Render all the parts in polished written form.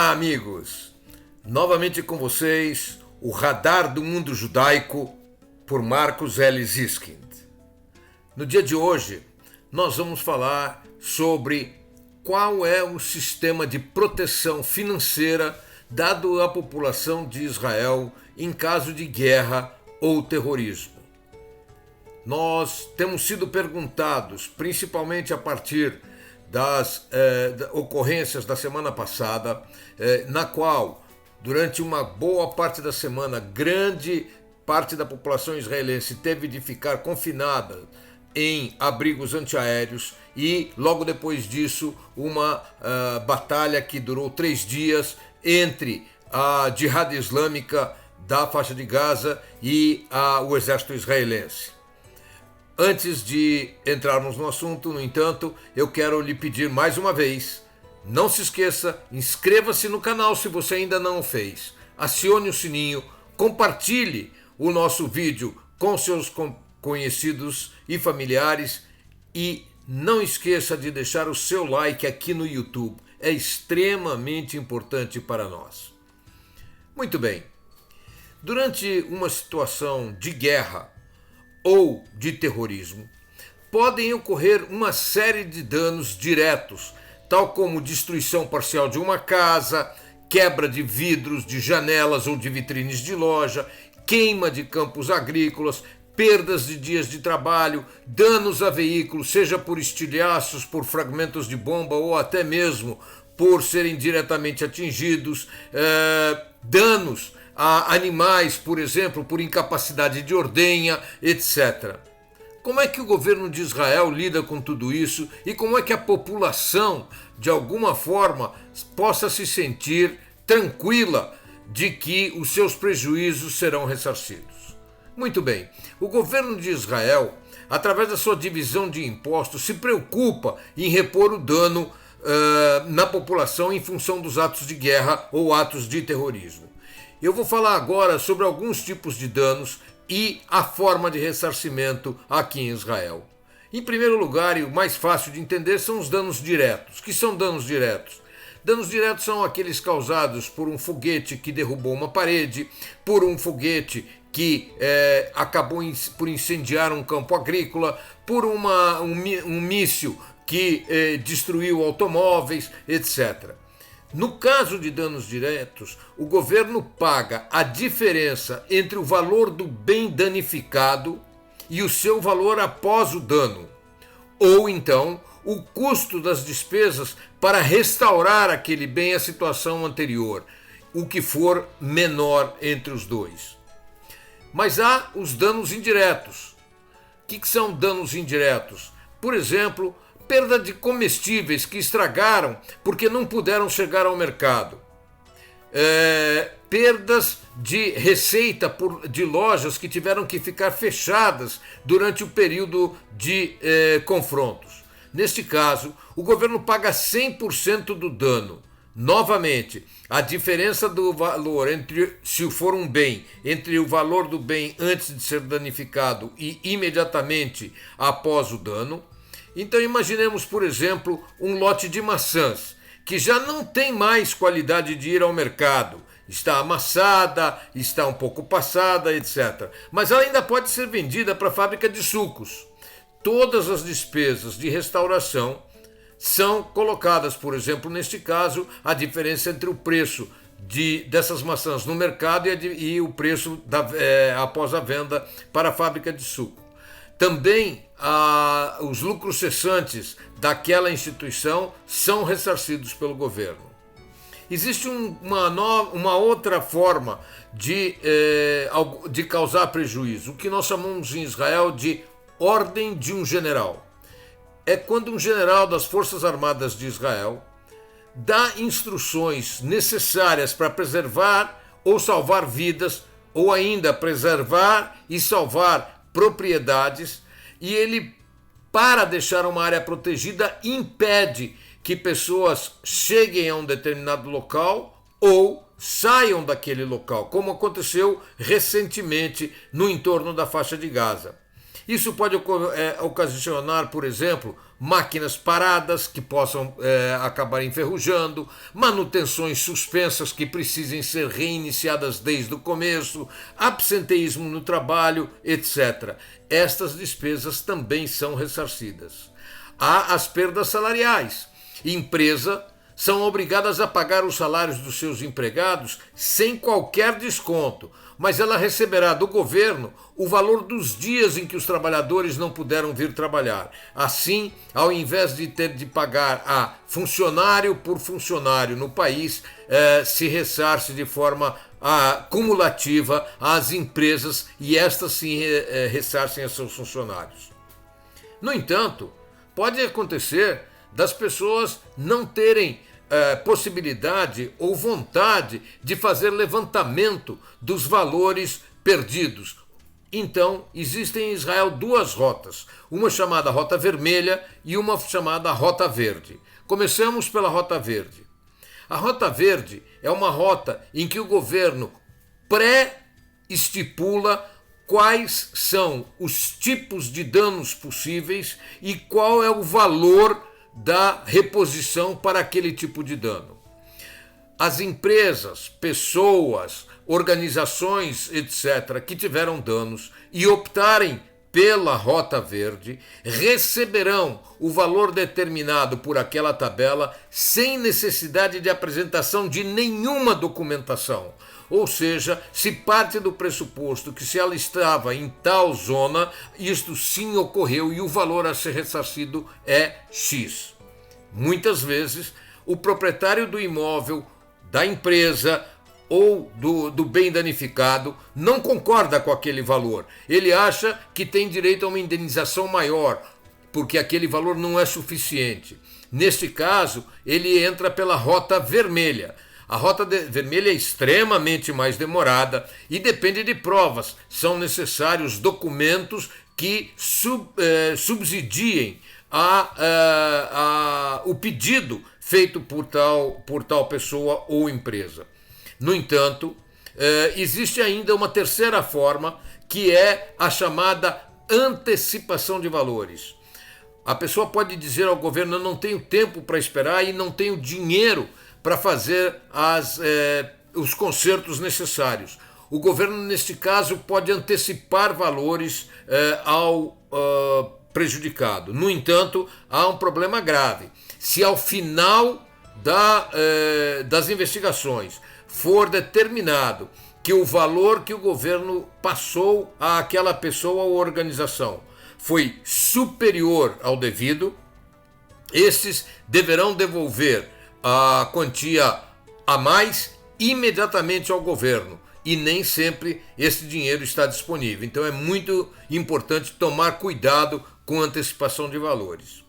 Olá, amigos! Novamente com vocês, o Radar do Mundo Judaico, por Marcos L. Ziskin. No dia de hoje, nós vamos falar sobre qual é o sistema de proteção financeira dado à população de Israel em caso de guerra ou terrorismo. Nós temos sido perguntados, principalmente a partir das ocorrências da semana passada, na qual, durante uma boa parte da semana, grande parte da população israelense teve de ficar confinada em abrigos antiaéreos e, logo depois disso, uma batalha que durou 3 dias entre a Jihad Islâmica da faixa de Gaza e o exército israelense. Antes de entrarmos no assunto, no entanto, eu quero lhe pedir mais uma vez, não se esqueça, inscreva-se no canal se você ainda não o fez, acione o sininho, compartilhe o nosso vídeo com seus conhecidos e familiares e não esqueça de deixar o seu like aqui no YouTube, é extremamente importante para nós. Muito bem, durante uma situação de guerra ou de terrorismo, podem ocorrer uma série de danos diretos, tal como destruição parcial de uma casa, quebra de vidros, de janelas ou de vitrines de loja, queima de campos agrícolas, perdas de dias de trabalho, danos a veículos, seja por estilhaços, por fragmentos de bomba ou até mesmo por serem diretamente atingidos, danos a animais, por exemplo, por incapacidade de ordenha, etc. Como é que o governo de Israel lida com tudo isso e como é que a população, de alguma forma, possa se sentir tranquila de que os seus prejuízos serão ressarcidos? Muito bem, o governo de Israel, através da sua divisão de impostos, se preocupa em repor o dano na população em função dos atos de guerra ou atos de terrorismo. Eu vou falar agora sobre alguns tipos de danos e a forma de ressarcimento aqui em Israel. Em primeiro lugar, e o mais fácil de entender, são os danos diretos. O que são danos diretos? Danos diretos são aqueles causados por um foguete que derrubou uma parede, por um foguete que acabou por incendiar um campo agrícola, por um míssil que destruiu automóveis, etc. No caso de danos diretos, o governo paga a diferença entre o valor do bem danificado e o seu valor após o dano, ou então o custo das despesas para restaurar aquele bem à situação anterior, o que for menor entre os dois. Mas há os danos indiretos. O que são danos indiretos? Por exemplo, perda de comestíveis que estragaram porque não puderam chegar ao mercado. Perdas de receita de lojas que tiveram que ficar fechadas durante o período de confrontos. Neste caso, o governo paga 100% do dano. Novamente, a diferença do valor se for um bem, entre o valor do bem antes de ser danificado e imediatamente após o dano. Então imaginemos, por exemplo, um lote de maçãs, que já não tem mais qualidade de ir ao mercado. Está amassada, está um pouco passada, etc. Mas ela ainda pode ser vendida para a fábrica de sucos. Todas as despesas de restauração são colocadas, por exemplo, neste caso, a diferença entre o preço dessas maçãs no mercado e o preço após a venda para a fábrica de suco. Também os lucros cessantes daquela instituição são ressarcidos pelo governo. Existe uma outra forma de causar prejuízo, o que nós chamamos em Israel de ordem de um general. É quando um general das Forças Armadas de Israel dá instruções necessárias para preservar ou salvar vidas, ou ainda preservar e salvar propriedades, e ele, para deixar uma área protegida, impede que pessoas cheguem a um determinado local ou saiam daquele local, como aconteceu recentemente no entorno da faixa de Gaza. Isso pode ocasionar, por exemplo, máquinas paradas que possam acabar enferrujando, manutenções suspensas que precisem ser reiniciadas desde o começo, absenteísmo no trabalho, etc. Estas despesas também são ressarcidas. Há as perdas salariais. Empresa são obrigadas a pagar os salários dos seus empregados sem qualquer desconto, mas ela receberá do governo o valor dos dias em que os trabalhadores não puderam vir trabalhar. Assim, ao invés de ter de pagar a funcionário por funcionário no país, se ressarce de forma cumulativa às empresas e estas se ressarcem a seus funcionários. No entanto, pode acontecer das pessoas não terem possibilidade ou vontade de fazer levantamento dos valores perdidos. Então, existem em Israel duas rotas, uma chamada Rota Vermelha e uma chamada Rota Verde. Começamos pela Rota Verde. A Rota Verde é uma rota em que o governo pré-estipula quais são os tipos de danos possíveis e qual é o valor da reposição para aquele tipo de dano. As empresas, pessoas, organizações, etc., que tiveram danos e optarem pela Rota Verde, receberão o valor determinado por aquela tabela sem necessidade de apresentação de nenhuma documentação. Ou seja, se parte do pressuposto que se ela estava em tal zona, isto sim ocorreu e o valor a ser ressarcido é X. Muitas vezes, o proprietário do imóvel, da empresa ou do bem danificado não concorda com aquele valor. Ele acha que tem direito a uma indenização maior, porque aquele valor não é suficiente. Neste caso, ele entra pela Rota Vermelha. A Rota Vermelha é extremamente mais demorada e depende de provas. São necessários documentos que subsidiem o pedido feito por tal pessoa ou empresa. No entanto, existe ainda uma terceira forma, que é a chamada antecipação de valores. A pessoa pode dizer ao governo: eu não tenho tempo para esperar e não tenho dinheiro para fazer os consertos necessários. O governo, neste caso, pode antecipar valores ao prejudicado. No entanto, há um problema grave. Se ao final das investigações for determinado que o valor que o governo passou àquela pessoa ou organização foi superior ao devido, estes deverão devolver a quantia a mais imediatamente ao governo, e nem sempre esse dinheiro está disponível. Então é muito importante tomar cuidado com a antecipação de valores.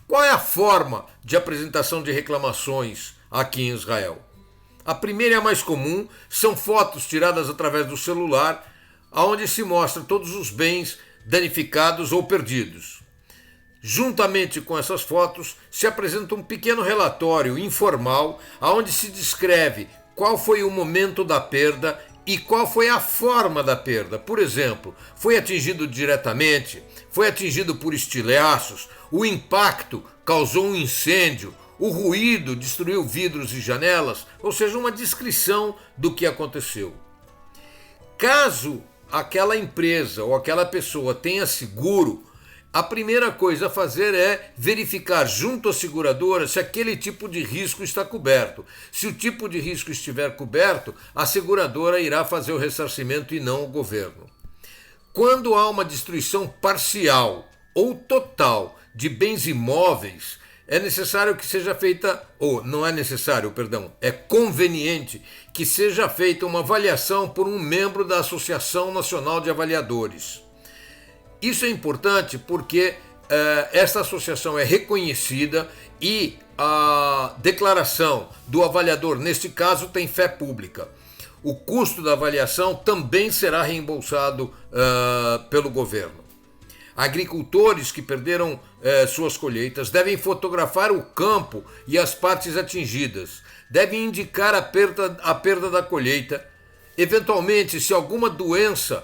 Qual é a forma de apresentação de reclamações aqui em Israel? A primeira e a mais comum são fotos tiradas através do celular, onde se mostra todos os bens danificados ou perdidos. Juntamente com essas fotos, se apresenta um pequeno relatório informal, onde se descreve qual foi o momento da perda e qual foi a forma da perda. Por exemplo, foi atingido diretamente, foi atingido por estilhaços, o impacto causou um incêndio, o ruído destruiu vidros e janelas, ou seja, uma descrição do que aconteceu. Caso aquela empresa ou aquela pessoa tenha seguro, a primeira coisa a fazer é verificar junto à seguradora se aquele tipo de risco está coberto. Se o tipo de risco estiver coberto, a seguradora irá fazer o ressarcimento e não o governo. Quando há uma destruição parcial ou total de bens imóveis, é necessário que seja feita, ou não é necessário, perdão, é conveniente que seja feita uma avaliação por um membro da Associação Nacional de Avaliadores. Isso é importante porque esta associação é reconhecida e a declaração do avaliador, neste caso, tem fé pública. O custo da avaliação também será reembolsado pelo governo. Agricultores que perderam suas colheitas devem fotografar o campo e as partes atingidas, devem indicar a perda da colheita. Eventualmente, se alguma doença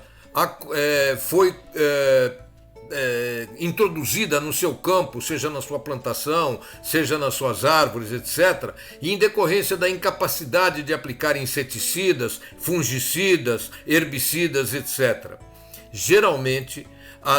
foi introduzida no seu campo, seja na sua plantação, seja nas suas árvores, etc., e em decorrência da incapacidade de aplicar inseticidas, fungicidas, herbicidas, etc. Geralmente, a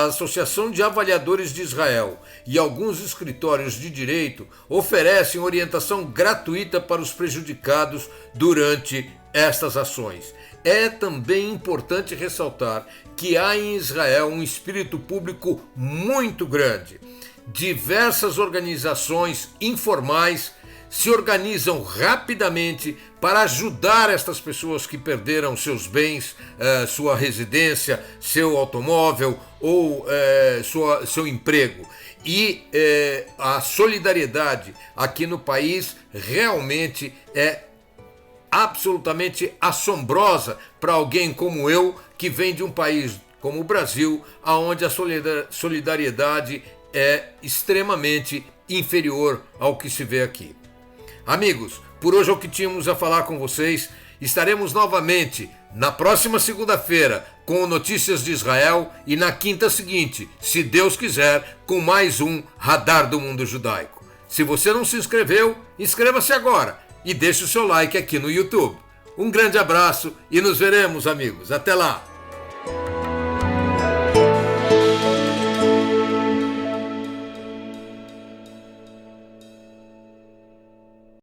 Associação de Avaliadores de Israel e alguns escritórios de direito oferecem orientação gratuita para os prejudicados durante estas ações. É também importante ressaltar que há em Israel um espírito público muito grande. Diversas organizações informais se organizam rapidamente para ajudar estas pessoas que perderam seus bens, sua residência, seu automóvel ou seu emprego. E a solidariedade aqui no país realmente é absolutamente assombrosa para alguém como eu, que vem de um país como o Brasil, onde a solidariedade é extremamente inferior ao que se vê aqui. Amigos, por hoje é o que tínhamos a falar com vocês. Estaremos novamente na próxima segunda-feira com Notícias de Israel e na quinta seguinte, se Deus quiser, com mais um Radar do Mundo Judaico. Se você não se inscreveu, inscreva-se agora e deixe o seu like aqui no YouTube. Um grande abraço e nos veremos, amigos. Até lá!